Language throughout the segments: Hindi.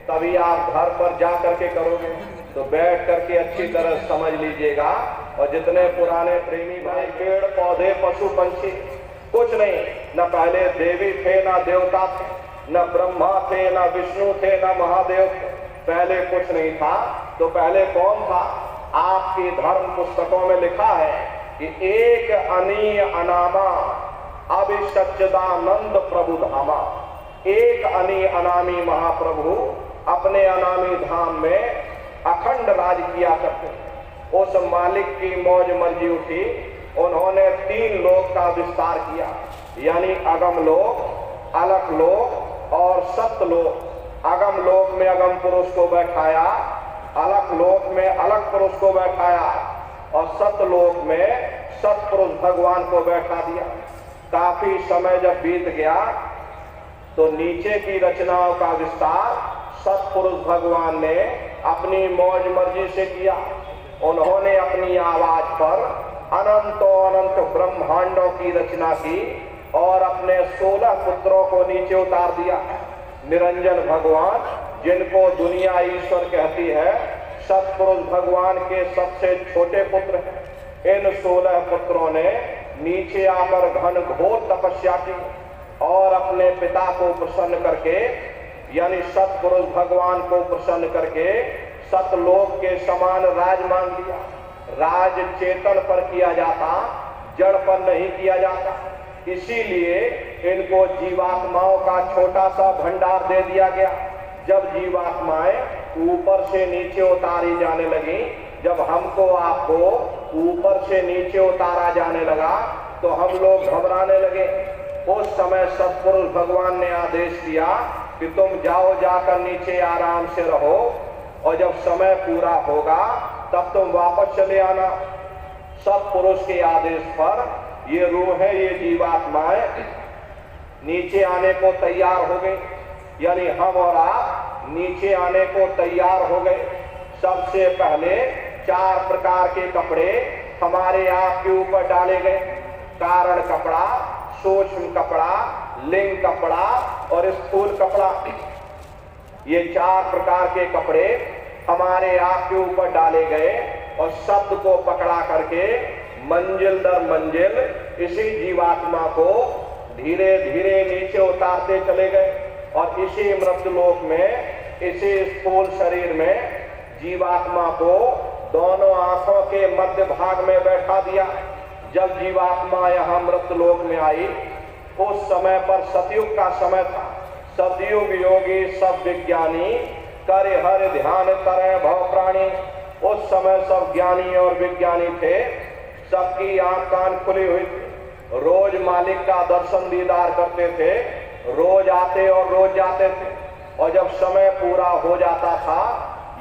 तभी आप घर पर जा करके करोगे। तो बैठ करके अच्छी तरह समझ लीजिएगा। और जितने पुराने प्रेमी भाई, पेड़ पौधे पशु पंछी कुछ नहीं, न पहले देवी थे न देवता थे, न ब्रह्मा थे न विष्णु थे न महादेव थे, पहले कुछ नहीं था। तो पहले कौन था? आपकी धर्म पुस्तकों में लिखा है कि एक अनीय अनामा अभिसच्चिदानंद प्रभु धामा। एक अनी अनामी महाप्रभु अपने अनामी धाम में अखंड राज किया करते थे। उस मालिक की मौज मर्जी उठी, उन्होंने 3 लोक का विस्तार किया, यानी अगम लोक, अलख लोक और सत्यलोक। अगम लोक में अगम पुरुष को बैठाया, अलख लोक में अलख पुरुष को बैठाया और सत्यलोक में सतपुरुष भगवान को बैठा दिया। काफी समय जब बीत गया तो नीचे की रचनाओं का विस्तार सतपुरुष भगवान ने अपनी मौज मर्जी से किया। उन्होंने अपनी आवाज पर अनंतों अनंत ब्रह्मांडों की रचना की और अपने 16 पुत्रों को नीचे उतार दिया। निरंजन भगवान, जिनको दुनिया ईश्वर कहती है, सतपुरुष भगवान के सबसे छोटे पुत्र हैं। इन 16 पुत्रों ने नीचे आकर घन घोर तपस्या की और अपने पिता को प्रसन्न करके, यानी सतपुरुष भगवान को प्रसन्न करके सतलोक के समान राज मांग लिया। राज चेतन पर किया जाता, जड़ पर नहीं किया जाता। इसीलिए इनको जीवात्माओं का छोटा सा भंडार दे दिया गया। जब जीवात्माएं ऊपर से नीचे उतारी जाने लगी, जब हमको आपको ऊपर से नीचे उतारा जाने लगा तो हम लोग घबराने लगे। उस समय सतपुरुष भगवान ने आदेश दिया कि तुम जाओ, जाकर नीचे आराम से रहो और जब समय पूरा होगा तब तुम वापस चले आना। सतपुरुष के आदेश पर ये रूहें, ये जीवात्माएं नीचे आने को तैयार हो गई, यानी हम और आप नीचे आने को तैयार हो गए। सबसे पहले 4 प्रकार के कपड़े हमारे आप के ऊपर डाले गए। कारण कपड़ा, सूक्ष्म कपड़ा, लिंग कपड़ा और स्थूल कपड़ा। ये 4 प्रकार के कपड़े हमारे आप के ऊपर डाले गए और शब्द को पकड़ा करके मंजिल दर मंजिल इसी जीवात्मा को धीरे धीरे नीचे उतारते चले गए और इसी मृत्युलोक में, इसी स्थूल शरीर में जीवात्मा को दोनों आंखों के मध्य भाग में बैठा दिया। जब जीवात्मा यहाँ मृत्युलोक में आई उस समय पर सतयुग का समय था। सतयुग योगी सब विज्ञानी करे हर ध्यान करे भव प्राणी। उस समय सब ज्ञानी और विज्ञानी थे, सबकी आंख कान खुली हुई थी, रोज मालिक का दर्शन दीदार करते थे, रोज आते और रोज जाते थे। और जब समय पूरा हो जाता था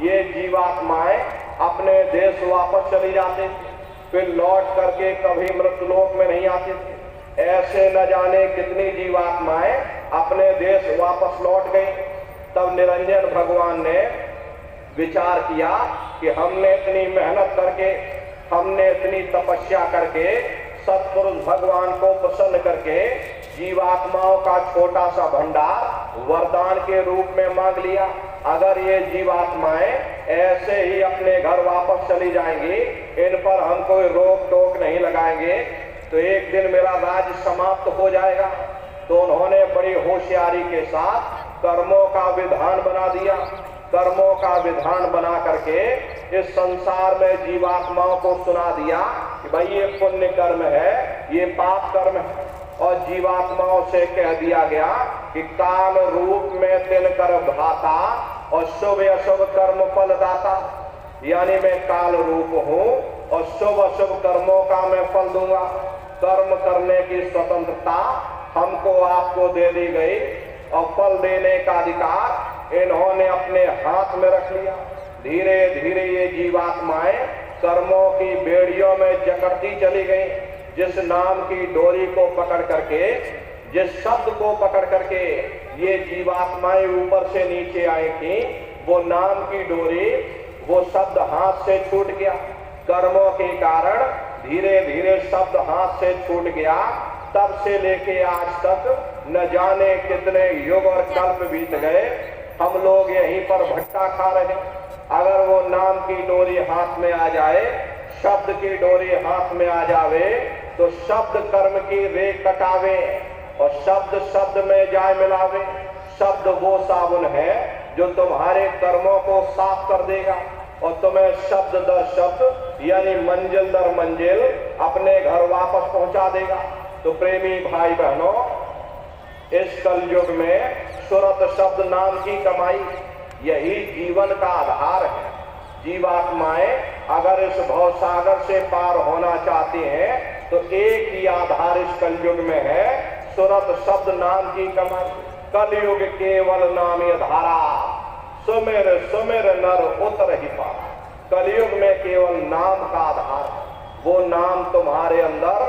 ये जीवात्माएं अपने देश वापस चली जाती थी, फिर लौट करके कभी मृत्युलोक में नहीं आती थी। ऐसे न जाने कितनी जीवात्माएं अपने देश वापस लौट गई। तब निरंजन भगवान ने विचार किया कि हमने इतनी मेहनत करके, हमने इतनी तपस्या करके सतपुरुष भगवान को प्रसन्न करके जीवात्माओं का छोटा सा भंडार वरदान के रूप में मांग लिया। अगर ये जीवात्माएं ऐसे ही अपने घर वापस चली जाएंगी, इन पर हम कोई रोक टोक नहीं लगाएंगे तो एक दिन मेरा राज समाप्त हो जाएगा। तो उन्होंने बड़ी होशियारी के साथ कर्मों का विधान बना दिया। कर्मों का विधान बना करके इस संसार में जीवात्माओं को सुना दिया कि भाई ये पुण्य कर्म है, ये पाप कर्म है। और जीवात्माओं से कह दिया गया कि काल रूप में तिन कर भाता और शुभ अशुभ कर्म फल दाता, यानी मैं काल रूप हूँ और शुभ अशुभ कर्मों का मैं फल दूंगा। कर्म करने की स्वतंत्रता हमको आपको दे दी गई और फल देने का अधिकार इन्होंने अपने हाथ में रख लिया। धीरे धीरे ये जीवात्माएं कर्मों की बेड़ियों में जकड़ती चली गई। जिस नाम की डोरी को पकड़ करके, जिस शब्द को पकड़ करके ये जीवात्माएं ऊपर से नीचे आई थी, वो नाम की डोरी, वो शब्द हाथ से छूट गया। कर्मों के कारण धीरे धीरे शब्द हाथ से छूट गया। तब से लेके आज तक न जाने कितने युग और कल्प बीत गए, हम लोग यहीं पर भट्टा खा रहे हैं। अगर वो नाम की डोरी हाथ में आ जाए, शब्द की डोरी हाथ में आ जावे, तो शब्द कर्म की रेख कटावे और शब्द शब्द में जाए मिलावे। शब्द वो साबुन है जो तुम्हारे कर्मों को साफ कर देगा और तुम्हें शब्द दर शब्द यानी मंजिल दर मंजिल अपने घर वापस पहुंचा देगा। तो प्रेमी भाई बहनों, इस कलयुग में सुरत शब्द नाम की कमाई यही जीवन का आधार है। जीवात्माएं अगर इस भव सागर से पार होना चाहती हैं तो एक ही आधार इस कलयुग में है, सुरत शब्द नाम की कमाई। कलयुग केवल नाम धारा, सुमिर सुमिर नर उतर ही पारा। कलयुग में केवल नाम का आधार है, वो नाम तुम्हारे अंदर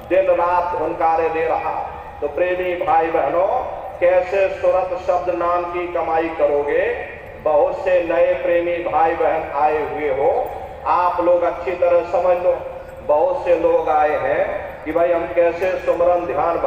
दिन रात धुनकारे दे रहा। तो प्रेमी भाई बहनों, कैसे सुरत शब्द नाम की कमाई करोगे? बहुत से नए प्रेमी भाई बहन आए हुए हो, आप लोग अच्छी तरह समझ लो। बहुत से लोग आए हैं कि भाई हम कैसे सुमरन ध्यान